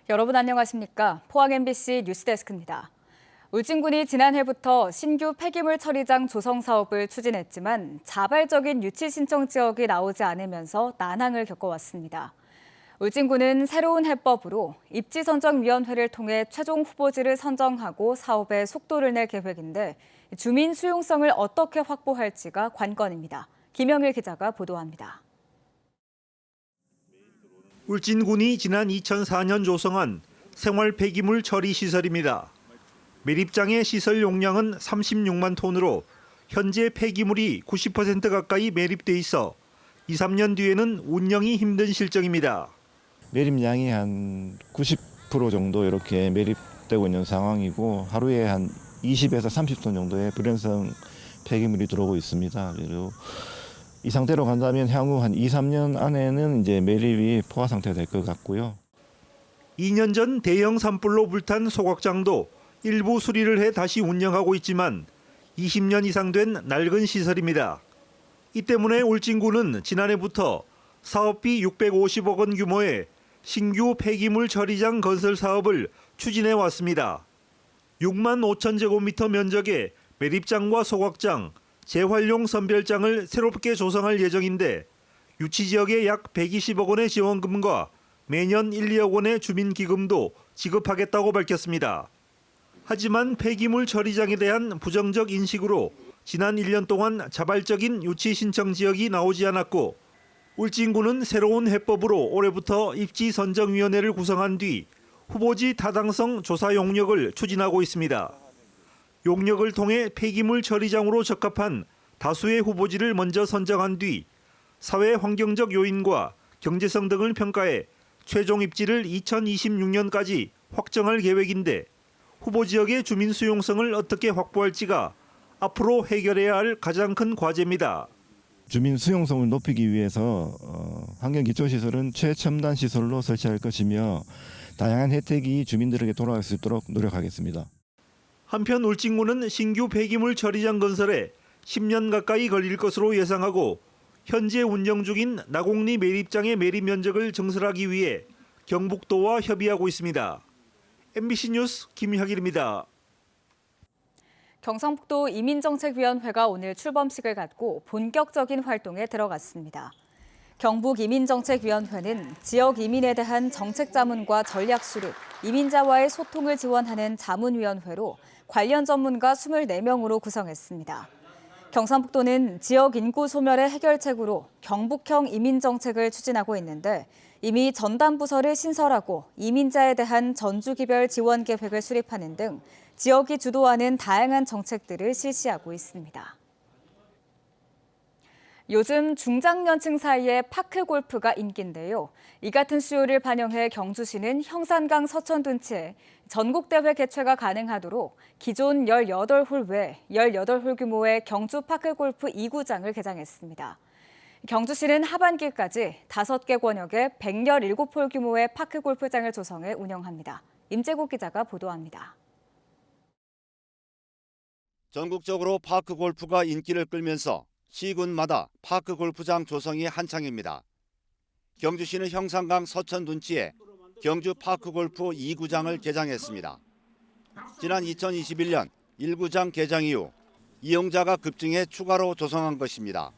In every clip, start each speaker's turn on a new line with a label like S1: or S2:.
S1: 여러분 안녕하십니까? 포항 MBC 뉴스데스크입니다. 울진군이 지난해부터 신규 폐기물 처리장 조성 사업을 추진했지만 자발적인 유치 신청 지역이 나오지 않으면서 난항을 겪어왔습니다. 울진군은 새로운 해법으로 입지선정위원회를 통해 최종 후보지를 선정하고 사업에 속도를 낼 계획인데 주민 수용성을 어떻게 확보할지가 관건입니다. 김영일 기자가 보도합니다.
S2: 울진군이 지난 2004년 조성한 생활 폐기물 처리 시설입니다. 매립장의 시설 용량은 36만 톤으로 현재 폐기물이 90% 가까이 매립돼 있어 2, 3년 뒤에는 운영이 힘든 실정입니다.
S3: 매립량이 한 90% 정도 이렇게 매립되고 있는 상황이고 하루에 한 20에서 30톤 정도의 불연성 폐기물이 들어오고 있습니다. 그리고 이 상태로 간다면 향후 한 2, 3년 안에는 이제 매립이 포화 상태가 될 것 같고요.
S2: 2년 전 대형 산불로 불탄 소각장도 일부 수리를 해 다시 운영하고 있지만 20년 이상 된 낡은 시설입니다. 이 때문에 울진군은 지난해부터 사업비 650억 원 규모의 신규 폐기물 처리장 건설 사업을 추진해 왔습니다. 6만 5천 제곱미터 면적의 매립장과 소각장, 재활용 선별장을 새롭게 조성할 예정인데 유치 지역에 약 120억 원의 지원금과 매년 1, 2억 원의 주민기금도 지급하겠다고 밝혔습니다. 하지만 폐기물 처리장에 대한 부정적 인식으로 지난 1년 동안 자발적인 유치 신청 지역이 나오지 않았고 울진군은 새로운 해법으로 올해부터 입지선정위원회를 구성한 뒤 후보지 타당성 조사 용역을 추진하고 있습니다. 용역을 통해 폐기물 처리장으로 적합한 다수의 후보지를 먼저 선정한 뒤 사회 환경적 요인과 경제성 등을 평가해 최종 입지를 2026년까지 확정할 계획인데 후보 지역의 주민 수용성을 어떻게 확보할지가 앞으로 해결해야 할 가장 큰 과제입니다.
S3: 주민 수용성을 높이기 위해서 환경기초시설은 최첨단 시설로 설치할 것이며 다양한 혜택이 주민들에게 돌아갈 수 있도록 노력하겠습니다.
S2: 한편 울진군은 신규 폐기물 처리장 건설에 10년 가까이 걸릴 것으로 예상하고 현재 운영 중인 나곡리 매립장의 매립 면적을 증설하기 위해 경북도와 협의하고 있습니다. MBC 뉴스 김혁일입니다.
S1: 경상북도 이민정책위원회가 오늘 출범식을 갖고 본격적인 활동에 들어갔습니다. 경북이민정책위원회는 지역 이민에 대한 정책 자문과 전략 수립, 이민자와의 소통을 지원하는 자문위원회로 관련 전문가 24명으로 구성했습니다. 경상북도는 지역 인구 소멸의 해결책으로 경북형 이민정책을 추진하고 있는데 이미 전담부서를 신설하고 이민자에 대한 전주기별 지원 계획을 수립하는 등 지역이 주도하는 다양한 정책들을 실시하고 있습니다. 요즘 중장년층 사이에 파크 골프가 인기인데요. 이 같은 수요를 반영해 경주시는 형산강 서천둔치에 전국대회 개최가 가능하도록 기존 18홀 외 18홀 규모의 경주 파크 골프 2구장을 개장했습니다. 경주시는 하반기까지 5개 권역에 117홀 규모의 파크 골프장을 조성해 운영합니다. 임재국 기자가 보도합니다.
S4: 전국적으로 파크 골프가 인기를 끌면서 시군마다 파크 골프장 조성이 한창입니다. 경주시는 형산강 서천둔치에 경주 파크 골프 2구장을 개장했습니다. 지난 2021년 1구장 개장 이후 이용자가 급증해 추가로 조성한 것입니다.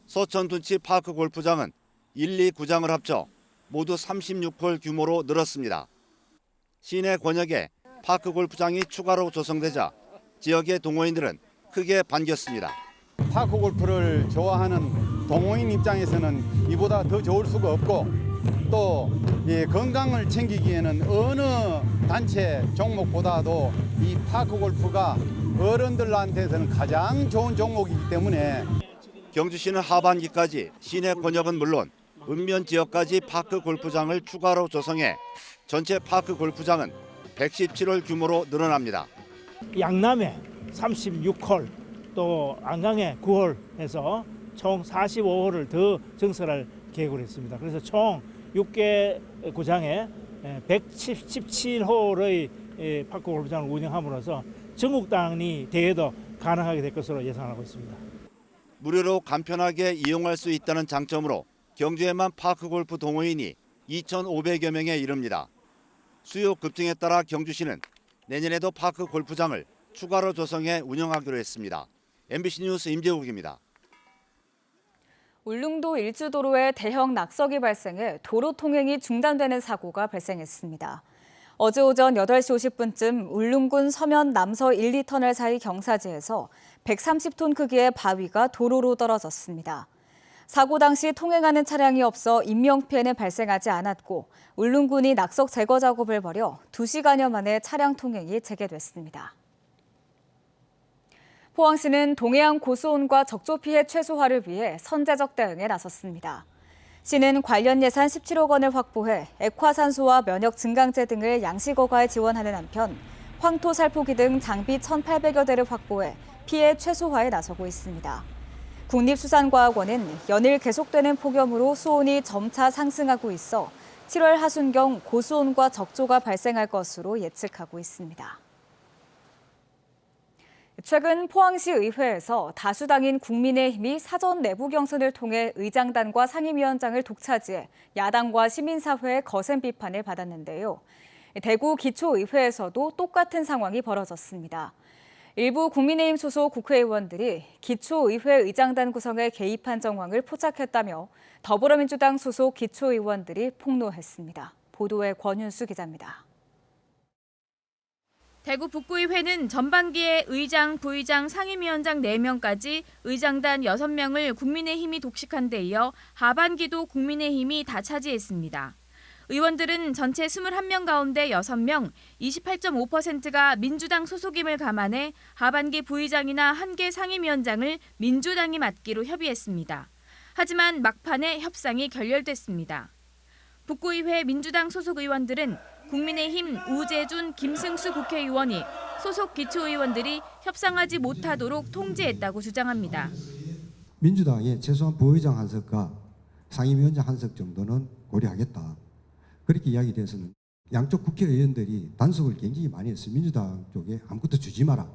S4: 서천둔치 파크 골프장은 1, 2구장을 합쳐 모두 36홀 규모로 늘었습니다. 시내 권역에 파크 골프장이 추가로 조성되자 지역의 동호인들은 크게 반겼습니다.
S5: 파크 골프를 좋아하는 동호인 입장에서는 이보다 더 좋을 수가 없고 또 건강을 챙기기에는 어느 단체 종목보다도 이 파크 골프가 어른들한테서는 가장 좋은 종목이기 때문에
S4: 경주시는 하반기까지 시내 권역은 물론 읍면 지역까지 파크 골프장을 추가로 조성해 전체 파크 골프장은 117홀 규모로 늘어납니다.
S6: 양남에 36홀, 또 안강에 9홀 해서 총 45홀을 더 증설할 계획을 했습니다. 그래서 총 6개 구장에 117홀의 파크 골프장을 운영함으로써 전국 단위 대회도 가능하게 될 것으로 예상하고 있습니다.
S4: 무료로 간편하게 이용할 수 있다는 장점으로 경주에만 파크 골프 동호인이 2,500여 명에 이릅니다. 수요 급증에 따라 경주시는 내년에도 파크 골프장을 추가로 조성해 운영하기로 했습니다. MBC 뉴스 임재욱입니다.
S1: 울릉도 일주도로에 대형 낙석이 발생해 도로 통행이 중단되는 사고가 발생했습니다. 어제 오전 8시 50분쯤 울릉군 서면 남서 1, 2터널 사이 경사지에서 130톤 크기의 바위가 도로로 떨어졌습니다. 사고 당시 통행하는 차량이 없어 인명피해는 발생하지 않았고 울릉군이 낙석 제거 작업을 벌여 2시간여 만에 차량 통행이 재개됐습니다. 포항시는 동해안 고수온과 적조 피해 최소화를 위해 선제적 대응에 나섰습니다. 시는 관련 예산 17억 원을 확보해 액화산소와 면역 증강제 등을 양식어가에 지원하는 한편 황토 살포기 등 장비 1,800여 대를 확보해 피해 최소화에 나서고 있습니다. 국립수산과학원은 연일 계속되는 폭염으로 수온이 점차 상승하고 있어 7월 하순경 고수온과 적조가 발생할 것으로 예측하고 있습니다. 최근 포항시 의회에서 다수당인 국민의힘이 사전 내부 경선을 통해 의장단과 상임위원장을 독차지해 야당과 시민사회의 거센 비판을 받았는데요. 대구 기초의회에서도 똑같은 상황이 벌어졌습니다. 일부 국민의힘 소속 국회의원들이 기초의회 의장단 구성에 개입한 정황을 포착했다며 더불어민주당 소속 기초의원들이 폭로했습니다. 보도에 권윤수 기자입니다.
S7: 대구 북구의회는 전반기에 의장, 부의장, 상임위원장 4명까지 의장단 6명을 국민의힘이 독식한 데 이어 하반기도 국민의힘이 다 차지했습니다. 의원들은 전체 21명 가운데 6명, 28.5%가 민주당 소속임을 감안해 하반기 부의장이나 1개 상임위원장을 민주당이 맡기로 협의했습니다. 하지만 막판에 협상이 결렬됐습니다. 북구의회 민주당 소속 의원들은 국민의힘 우재준, 김승수 국회의원이 소속 기초의원들이 협상하지 못하도록 통제했다고 주장합니다.
S8: 민주당의 최소한 부의장 한 석과 상임위원장 한 석 정도는 고려하겠다. 그렇게 이야기돼서는 양쪽 국회의원들이 단속을 굉장히 많이 했어요. 민주당 쪽에 아무것도 주지 마라.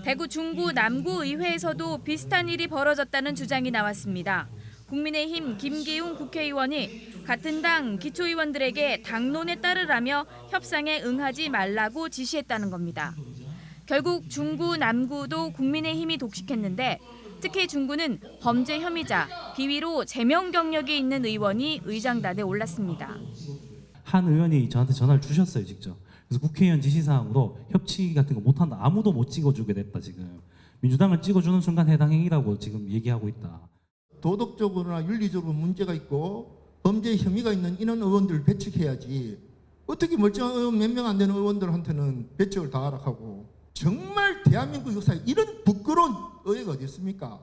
S7: 대구 중구 남구 의회에서도 비슷한 일이 벌어졌다는 주장이 나왔습니다. 국민의힘 김기웅 국회의원이 같은 당 기초의원들에게 당론에 따르라며 협상에 응하지 말라고 지시했다는 겁니다. 결국 중구 남구도 국민의힘이 독식했는데 특히 중구는 범죄 혐의자, 비위로 제명 경력이 있는 의원이 의장단에 올랐습니다.
S9: 한 의원이 저한테 전화를 주셨어요, 직접. 그래서 국회의원 지시사항으로 협치 같은 거 못한다. 아무도 못 찍어주게 됐다, 지금. 민주당을 찍어주는 순간 해당 행위라고 지금 얘기하고 있다.
S10: 도덕적으로나 윤리적으로 문제가 있고 범죄 혐의가 있는 이런 의원들을 배척해야지. 어떻게 멀쩡한 의원 몇 명 안 되는 의원들한테는 배척을 다 하락하고. 정말 대한민국 역사에 이런 부끄러운 의회가 어디 있습니까?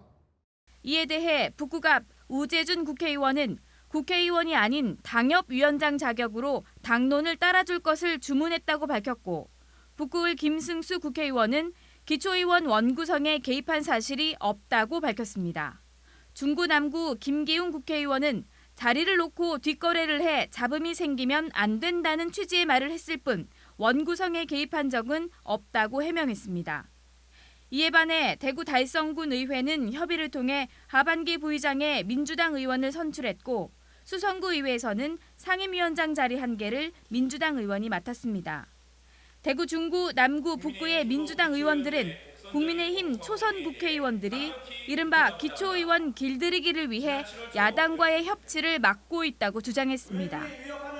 S7: 이에 대해 북구갑 우재준 국회의원은 국회의원이 아닌 당협위원장 자격으로 당론을 따라줄 것을 주문했다고 밝혔고 북구의 김승수 국회의원은 기초의원 원구성에 개입한 사실이 없다고 밝혔습니다. 중구 남구 김기웅 국회의원은 자리를 놓고 뒷거래를 해 잡음이 생기면 안 된다는 취지의 말을 했을 뿐 원구성에 개입한 적은 없다고 해명했습니다. 이에 반해 대구 달성군 의회는 협의를 통해 하반기 부의장에 민주당 의원을 선출했고 수성구 의회에서는 상임위원장 자리 1개를 민주당 의원이 맡았습니다. 대구 중구 남구 북구의 민주당 의원들은 국민의힘 초선 국회의원들이 이른바 기초의원 길들이기를 위해 야당과의 협치를 막고 있다고 주장했습니다.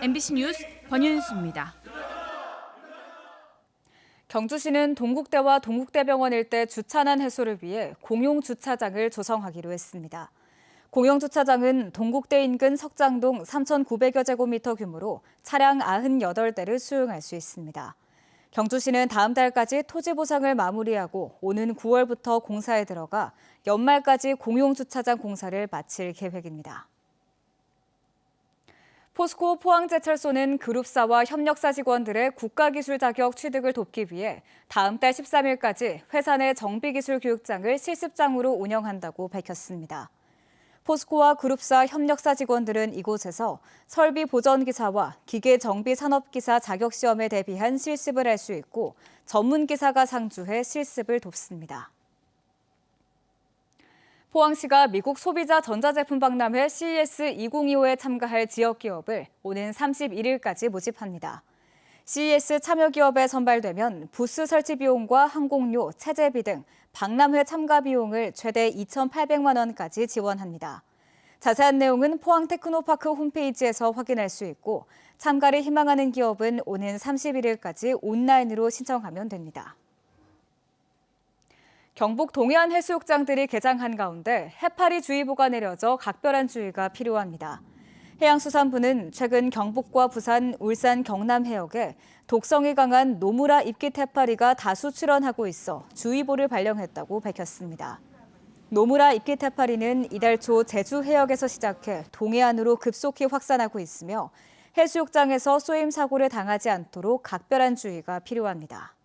S7: MBC 뉴스 권윤수입니다.
S1: 경주시는 동국대와 동국대병원 일대 주차난 해소를 위해 공용 주차장을 조성하기로 했습니다. 공용 주차장은 동국대 인근 석장동 3,900여 제곱미터 규모로 차량 98대를 수용할 수 있습니다. 경주시는 다음 달까지 토지 보상을 마무리하고 오는 9월부터 공사에 들어가 연말까지 공용 주차장 공사를 마칠 계획입니다. 포스코 포항제철소는 그룹사와 협력사 직원들의 국가기술 자격 취득을 돕기 위해 다음 달 13일까지 회사 내 정비기술 교육장을 실습장으로 운영한다고 밝혔습니다. 포스코와 그룹사 협력사 직원들은 이곳에서 설비 보전기사와 기계 정비 산업기사 자격시험에 대비한 실습을 할 수 있고 전문기사가 상주해 실습을 돕습니다. 포항시가 미국 소비자 전자제품 박람회 CES 2025에 참가할 지역기업을 오는 31일까지 모집합니다. CES 참여 기업에 선발되면 부스 설치 비용과 항공료, 체재비 등 박람회 참가 비용을 최대 2,800만 원까지 지원합니다. 자세한 내용은 포항 테크노파크 홈페이지에서 확인할 수 있고 참가를 희망하는 기업은 오는 31일까지 온라인으로 신청하면 됩니다. 경북 동해안 해수욕장들이 개장한 가운데 해파리 주의보가 내려져 각별한 주의가 필요합니다. 해양수산부는 최근 경북과 부산, 울산, 경남 해역에 독성이 강한 노무라 입깃 해파리가 다수 출현하고 있어 주의보를 발령했다고 밝혔습니다. 노무라 입깃 해파리는 이달 초 제주 해역에서 시작해 동해안으로 급속히 확산하고 있으며 해수욕장에서 쏘임 사고를 당하지 않도록 각별한 주의가 필요합니다.